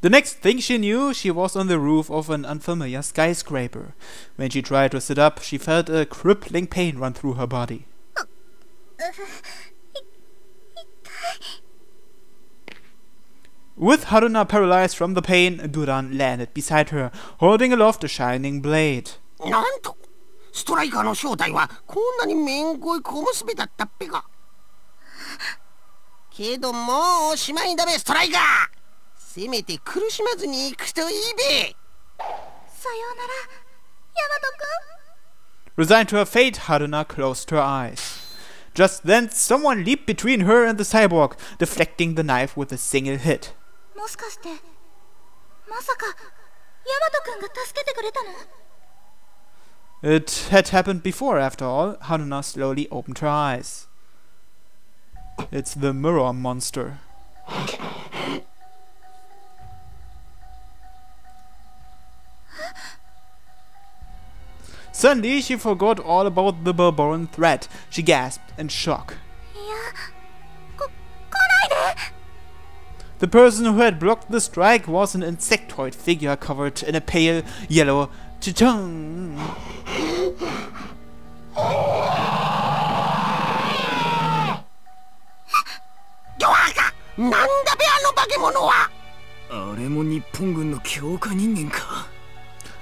The next thing she knew, she was on the roof of an unfamiliar skyscraper. When she tried to sit up, she felt a crippling pain run through her body. With Haruna paralyzed from the pain, Duran landed beside her, holding aloft a shining blade. なんとストライカーの正体はこんなにめんこい小娘だったっぺか。けどもうおしまいだべストライカー。せめて苦しまずに行くといいべ。さようなら、ヤマト君。Resigned to her fate, Haruna closed her eyes. Just then, someone leaped between her and the cyborg, deflecting the knife with a single hit. もしかして、まさかヤマト君が助けてくれたの？ It had happened before, after all. Haruna slowly opened her eyes. It's the mirror monster. Suddenly, she forgot all about the barbarian threat. She gasped in shock. The person who had blocked the strike was an insectoid figure covered in a pale yellow chichung.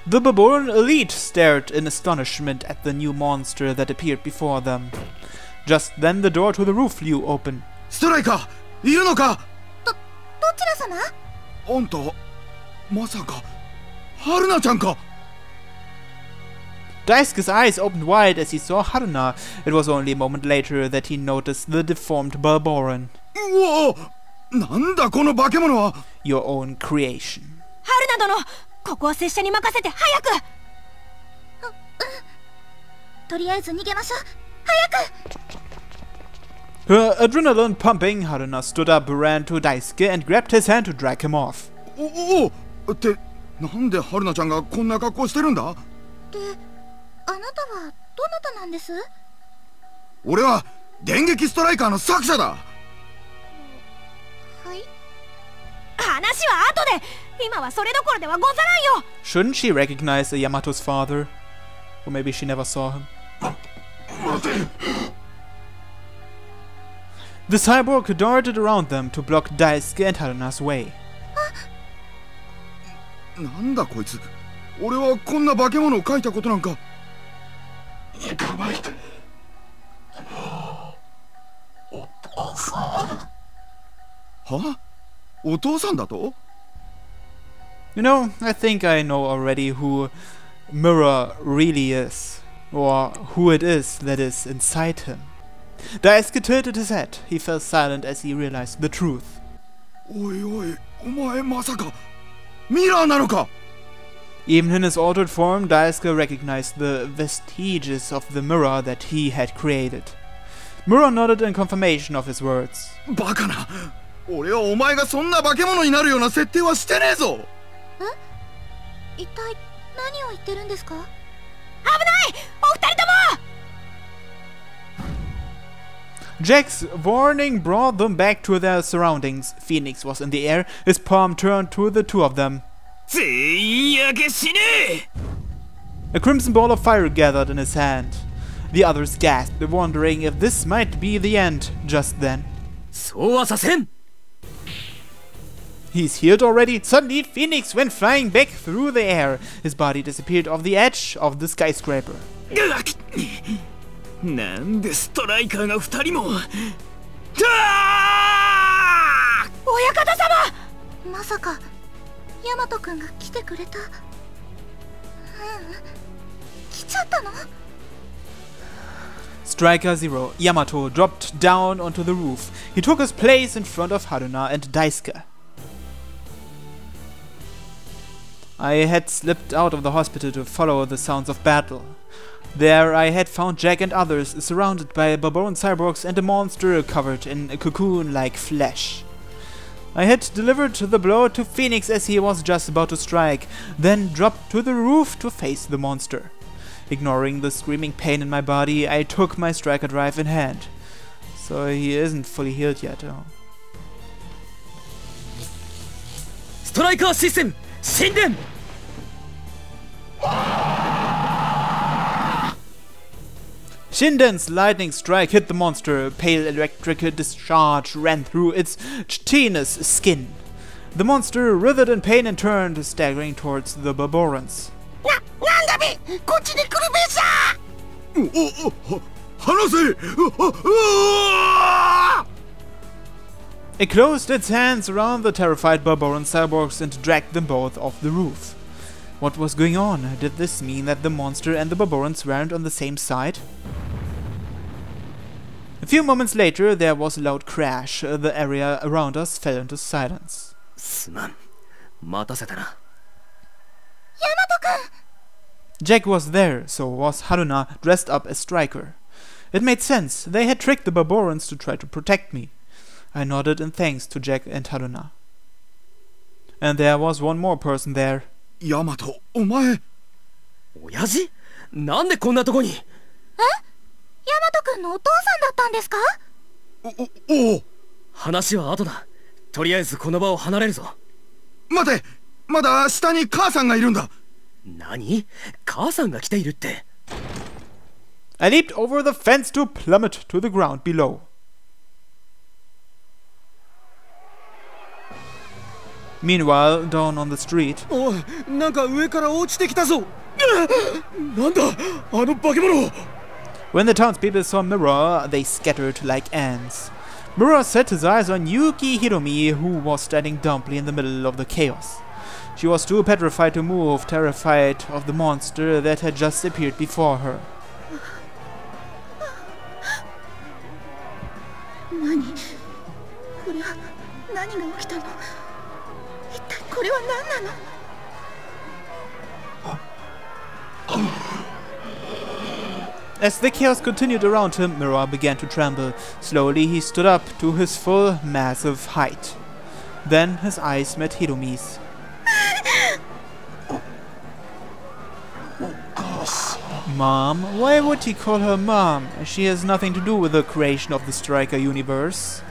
The barbarian elite stared in astonishment at the new monster that appeared before them. Just then the door to the roof flew open. Striker! いるのか? どちら様? あんたまさか春菜ちゃんか? Daisuke's eyes opened wide as he saw Haruna. It was only a moment later that he noticed the deformed barbarian. うお! なんだこの化け物は? Your own creation. 春菜殿、ここは拙者に任せて早く。とりあえず逃げましょう。早く。Her adrenaline pumping, Haruna stood up, ran to Daisuke and grabbed his hand to drag him off. おおって、なんで春菜ちゃんがこんな格好してるんだ? で、あなたはどなたなんです? 俺は電撃ストライカーの作者だ。はい。話は後で。今はそれどころではござらんよ。 Shouldn't she recognize Yamato's father? Or maybe she never saw him. The cyborg darted around them to block Daisuke and Haruna's way. なんだこいつ。俺はこんな化け物を描いたことなんか。は？お父さんだと? You know, I think I know already who Mirror really is. Or who it is that is inside him. Daisuke tilted his head. He fell silent as he realized the truth. おいおい、お前まさかミラーなのか? Even in his altered form, Daisuke recognized the vestiges of the mirror that he had created. Mirror nodded in confirmation of his words. バカな。俺はお前がそんな化け物になるような設定はしてねえぞ。え？一体何を言ってるんですか？危ない！お二人とも！ Jack's warning brought them back to their surroundings. Phoenix was in the air, his palm turned to the two of them. A crimson ball of fire gathered in his hand. The others gasped, wondering if this might be the end just then. He's healed already. Suddenly, Phoenix went flying back through the air. His body disappeared off the edge of the skyscraper. なんでストライカーが2人も。親方様！まさかヤマト君が来てくれた？来ちゃったの？ Striker Zero, Yamato, dropped down onto the roof. He took his place in front of Haruna and Daisuke. I had slipped out of the hospital to follow the sounds of battle. There I had found Jack and others surrounded by barbarian cyborgs and a monster covered in a cocoon-like flesh. I had delivered the blow to Phoenix as he was just about to strike, then dropped to the roof to face the monster. Ignoring the screaming pain in my body, I took my striker drive in hand. So he isn't fully healed yet, oh. トライカーシステム神殿。 Shinden's lightning strike hit the monster. A pale electric discharge ran through its chitinous skin. The monster writhed in pain and turned, staggering towards the Barborans. なんだべ、こっちに来るべさ。離せ。 It closed its hands around the terrified Barboran cyborgs and dragged them both off the roof. What was going on? Did this mean that the monster and the Barborans weren't on the same side? A few moments later, there was a loud crash. The area around us fell into silence. すまん。待たせたな。 Jack was there, so was Haruna, dressed up as Stryker. It made sense. They had tricked the Barborans to try to protect me. I nodded in thanks to Jack and Haruna. And there was one more person there. ヤマト、お前。親父？なんでこんなとこに？ヤマト君のお父さんだったんですか？おお。話は後だ。とりあえずこの場を離れるぞ。待て、まだ下に母さんがいるんだ。何？母さんが来ているって。I leaped over the fence to plummet to the ground below. Meanwhile, down on the street, おい、なんか上から落ちてきたぞ。なんだ、あの化け物。 when the townspeople saw Mirror, they scattered like ants. Mirror set his eyes on Yuki Hiromi, who was standing dumbly in the middle of the chaos. She was too petrified to move, terrified of the monster that had just appeared before her. 何？これは何が起きたの？一体これは何なの？ As the chaos continued around him, Mirror began to tremble. Slowly he stood up to his full, massive height. Then his eyes met Hiromi's. Mom? Why would he call her Mom? She has nothing to do with the creation of the Stryker universe.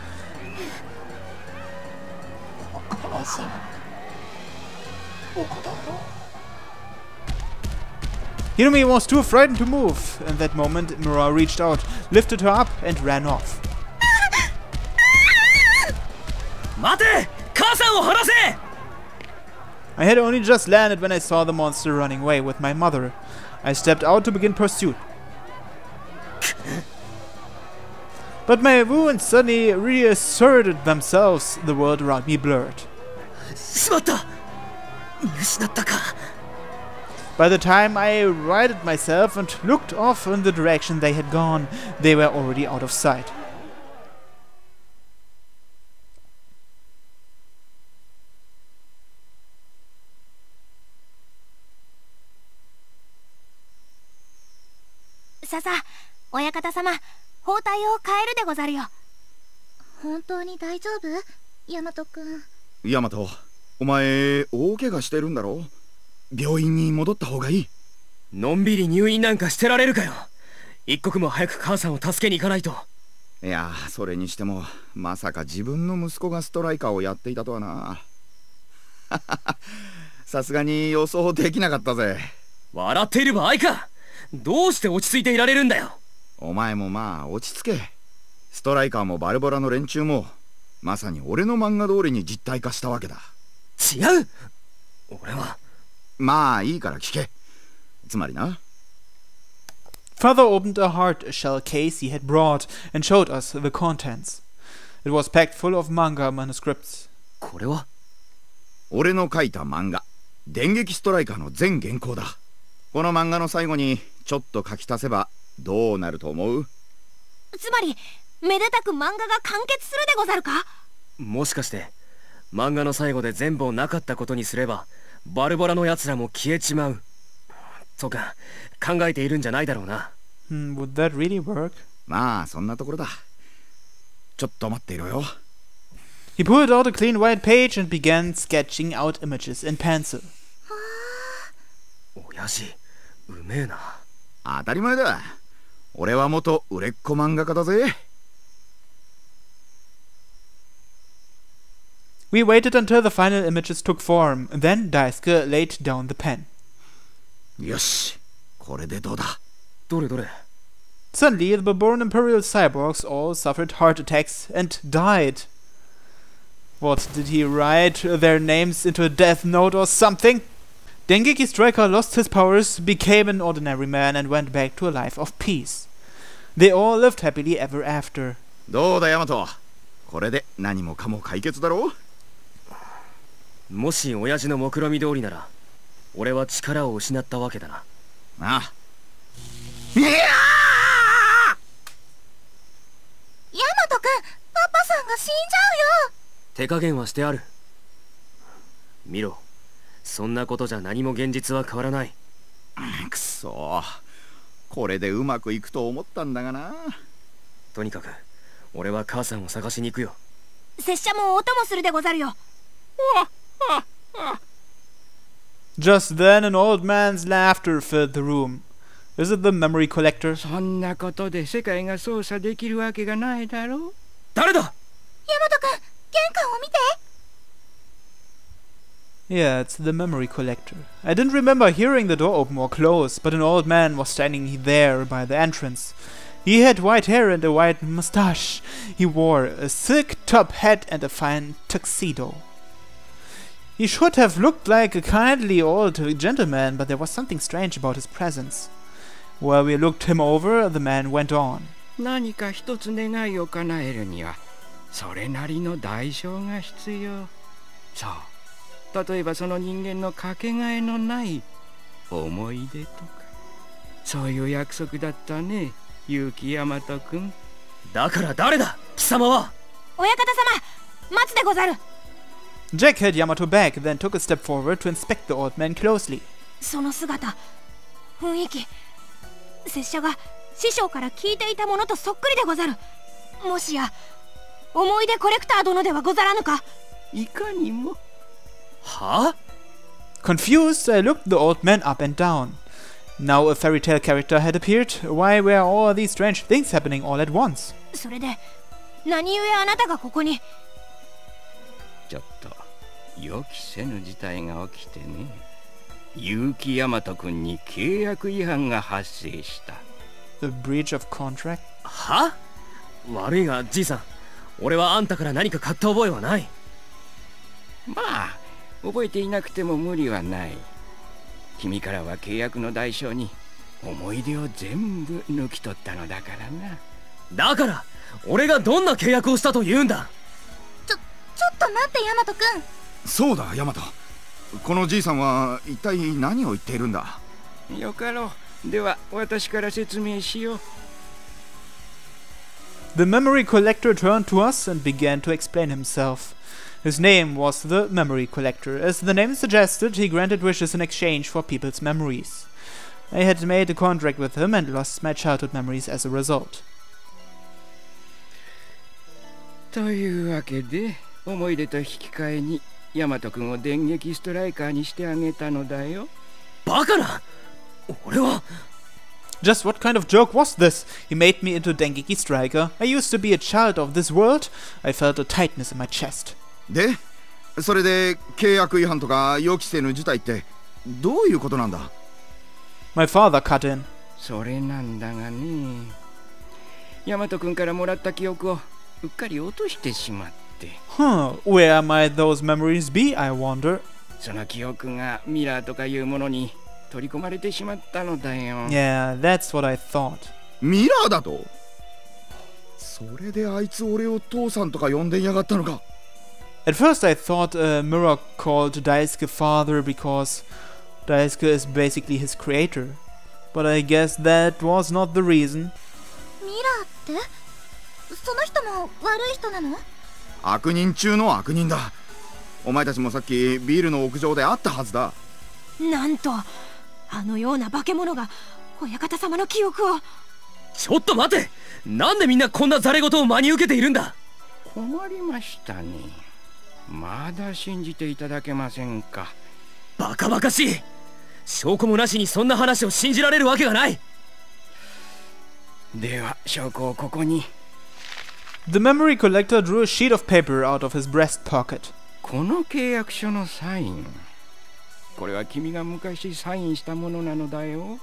Hiromi was too frightened to move. In that moment, Mirror reached out, lifted her up, and ran off. 待て！母さんを離せ！ I had only just landed when I saw the monster running away with my mother. I stepped out to begin pursuit. But my wounds suddenly reasserted themselves. The world around me blurred. しまった！見失ったか。 By the time I righted myself and looked off in the direction they had gone, they were already out of sight. Sasa, 親方様、包帯を変えるでござるよ。本当に大丈夫？ヤマト君。ヤマト、お前大怪我してるんだろ？病院に戻った方がいい。のんびり入院なんかしてられるかよ。一刻も早く母さんを助けに行かないと。いや、それにしてもまさか自分の息子がストライカーをやっていたとはな。さすがに予想できなかったぜ。笑っている場合か。どうして落ち着いていられるんだよ。お前もまあ落ち着け。ストライカーもバルボラの連中もまさに俺の漫画通りに実体化したわけだ。違う。俺は。まあいいから聞け。つまりな。 Father opened a hard shell case he had brought and showed us the contents. It was packed full of manga manuscripts. これは俺の書いた漫画「電撃ストライカー」の全原稿だ。この漫画の最後にちょっと書き足せばどうなると思う？つまりめでたく漫画が完結するでござるか？もしかして漫画の最後で全部をなかったことにすればバルボラのやつらも消えちまう。そうか、考えているんじゃないだろうな。Would that really work? まあそんなところだ。ちょっと待っていろよ。He pulled out a clean white page and began sketching out images in pencil. 親父、うめえな。当たり前だ。俺は元売れっ子漫画家だぜ。We waited until the final images took form, then Daisuke laid down the pen. よし、これでどうだ。どれどれ。 Suddenly, the Baboran Imperial cyborgs all suffered heart attacks and died. What, did he write their names into a death note or something? Dengeki Stryker lost his powers, became an ordinary man, and went back to a life of peace. They all lived happily ever after. どうだヤマト、これで何もかも解決だろう。もし親父の目論見通りなら、俺は力を失ったわけだな。ああ。いやー、ヤマトくん、パパさんが死んじゃうよ。手加減はしてある。見ろ、そんなことじゃ何も現実は変わらない。くそ、これでうまくいくと思ったんだがな。とにかく俺は母さんを探しに行くよ。拙者もお供するでござるよ。Just then, an old man's laughter filled the room. Is it the memory collector? そんなことで世界が操作できるわけがないだろう。誰だ。ヤマトくん、玄関を見て。Yeah, it's the memory collector. I didn't remember hearing the door open or close, but an old man was standing there by the entrance. He had white hair and a white mustache. He wore a silk top hat and a fine tuxedo. He should have looked like a kindly old gentleman, but there was something strange about his presence. While we looked him over, the man went on. 何か一つ願いを叶えるにはそれなりの代償が必要。そう、例えばその人間のかけがえのない思い出とか、そういう約束だったね、結城大和くん。だから誰だ、貴様は。親方様、待つでござる。Jack held Yamato back, then took a step forward to inspect the old man closely. その姿、雰囲気、拙者が師匠から聞いていたものとそっくりでござる。もしや思い出コレクター殿ではござらぬか。いかにも。はあ？ Confused, I looked the old man up and down. Now a fairy tale character had appeared. Why were all these strange things happening all at once? それで何故あなたがここに。ちょっと予期せぬ事態が起きてね。結城大和くんに契約違反が発生した。A breach of contract? は？悪いがじいさん、俺はあんたから何か買った覚えはない。まあ覚えていなくても無理はない。君からは契約の代償に思い出を全部抜き取ったのだからな。だから俺がどんな契約をしたと言うんだ。ちょっと待ってヤマトくん。そうだヤマト、このじいさんは一体何を言っているんだ。よかろう。では私から説明しよう。The memory collector turned to us and began to explain himself. His name was the Memory Collector. As the name suggested, he granted wishes in exchange for people's memories. I had made a contract with him and lost my childhood memories as a result. というわけで思い出と引き換えにヤマト君を電撃ストライカーにしてあげたのだよ。バカな！俺は。 Just what kind of joke was this? He made me into Dengeki Stryker. I used to be a child of this world. I felt a tightness in my chest. で、それで契約違反とか予期せぬ事態ってどういうことなんだ。 My father cut in. それなんだがね、ヤマト君からもらった記憶をうっかり落としてしまって。Huh, where might those memories be, I wonder? その記憶がミラーとかいうものに取り込まれてしまったのだよ。Yeah, that's what I thought. ミラーだと？それであいつ俺を父さんとか呼んでいやがったのか。 At first I thought a mirror called Daisuke father because Daisuke is basically his creator. But I guess that was not the reason. ミラーって？その人も悪い人なの？悪人中の悪人だ。お前たちもさっきビルの屋上で会ったはずだ。なんとあのような化け物が親方様の記憶を。ちょっと待て！なんでみんなこんなザレ言を真に受けているんだ。困りましたね。まだ信じていただけませんか。バカバカしい。証拠もなしにそんな話を信じられるわけがない。では証拠をここに。 The memory collector drew a sheet of paper out of his breast pocket. この契約書のサイン、これは君が昔サインしたものなのだよ。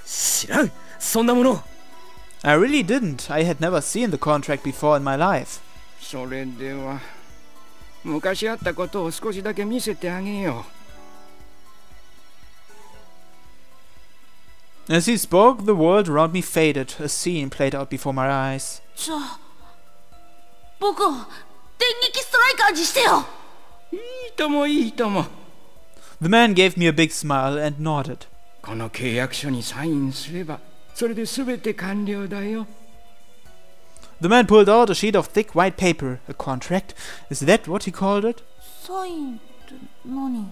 知らん、そんなもの。I really didn't. I had never seen the contract before in my life. それでは昔あったことを少しだけ見せてあげよう。 As he spoke, the world around me faded. A scene played out before my eyes. じゃあ僕を電撃ストライカーにしてよ。いいともいいとも。 The man gave me a big smile and nodded. この契約書にサインすればそれで全て完了だよ。 The man pulled out a sheet of thick white paper. A contract? Is that what he called it? サインって何？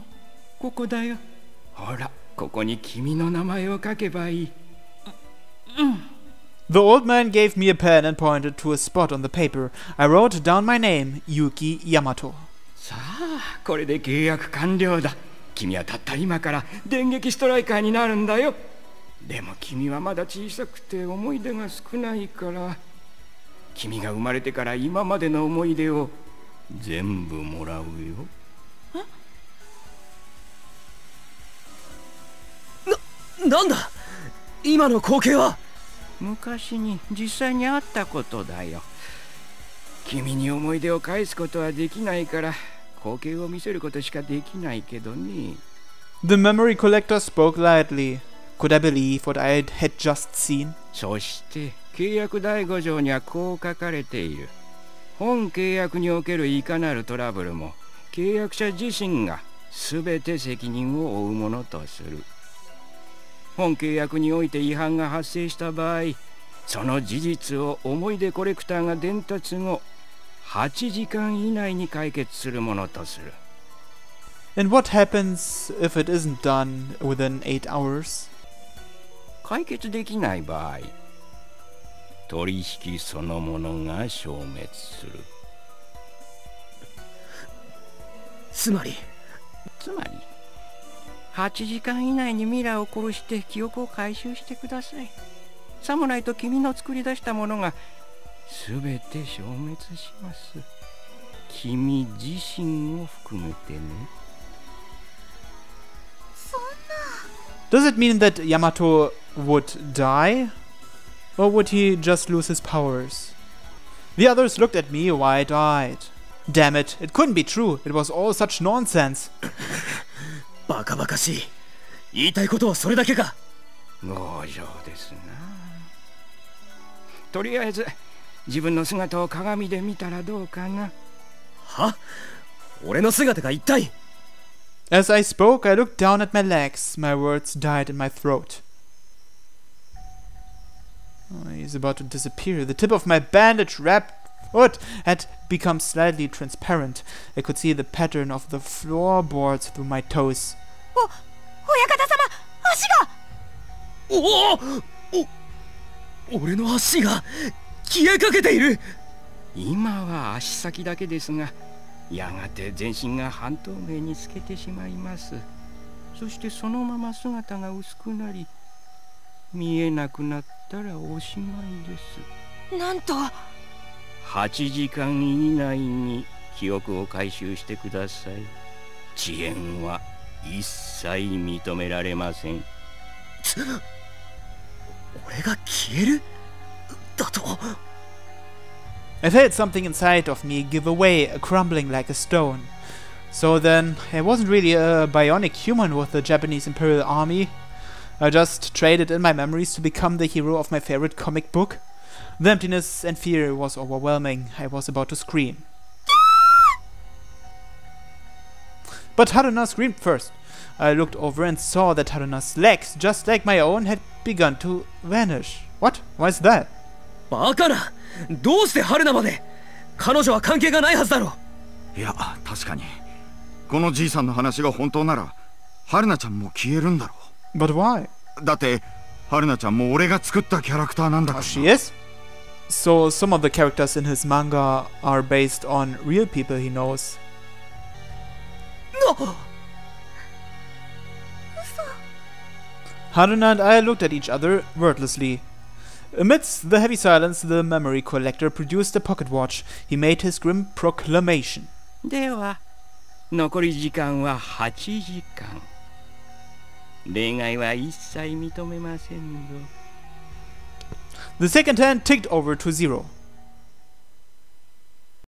ここだよ。ほら、ここに君の名前を書けばいい。The old man gave me a pen and pointed to a spot on the paper. I wrote down my name, Yuki Yamato. さあ、これで契約完了だ。君はたった今から電撃ストライカーになるんだよ。でも君はまだ小さくて思い出が少ないから、君が生まれてから今までの思い出を全部もらうよ。なんだ今の光景は。昔に実際にあったことだよ。君に思い出を返すことはできないから光景を見せることしかできないけどね。 The memory collector spoke lightly. Could I believe what I had just seen? そして契約第5条にはこう書かれている。本契約におけるいかなるトラブルも契約者自身が全て責任を負うものとする。本契約において違反が発生した場合、その事実を思い出コレクターが伝達後8時間以内に解決するものとする。 And what happens if it isn't done within 8 hours? 解決できない場合、取引そのものが消滅する。つまり8時間以内にミラーを殺して記憶を回収してください。さもないと君の作り出したものが全て消滅します。君自身を含めてね。 Does it mean that Yamato would die? Or would he just lose his powers? The others looked at me wide-eyed. Damn it, it couldn't be true. It was all such nonsense. バカバカしい。言いたいことはそれだけか。強情ですな。とりあえず自分の姿を鏡で見たらどうかな。は？俺の姿が一体。 As I spoke, I looked down at my legs. My words died in my throat. Oh, he's about to disappear. The tip of my bandage-wrapped foot had become slightly transparent. I could see the pattern of the floorboards through my toes. 親方様、足が。俺の足が消えかけている。今は足先だけですが、やがて全身が半透明に透けてしまいます。そしてそのまま姿が薄くなり、見えなくなったらおしまいです。なんと8時間以内に記憶を回収してください。遅延は一切認められません。俺が消えるだと。 I felt something inside of me give away, crumbling like a stone. So then, I wasn't really a bionic human with the Japanese Imperial Army. I just traded in my memories to become the hero of my favorite comic book. The emptiness and fear was overwhelming. I was about to scream. But Haruna screamed first. I looked over and saw that Haruna's legs, just like my own, had begun to vanish. What? Why is that? バカな。どうして春菜まで。彼女は関係がないはずだろ。いや、確かにこのじいさんの話が本当なら春菜ちゃんも消えるんだろう。 But why? だって春菜ちゃんも俺が作ったキャラクターなんだから。 She is? So some of the characters in his manga are based on real people he knows. Haruna and I looked at each other wordlessly. Amidst the heavy silence, the memory collector produced a pocket watch. He made his grim proclamation. では残り時間は8時間。例外は一切認めませんぞ。 The second hand ticked over to 0.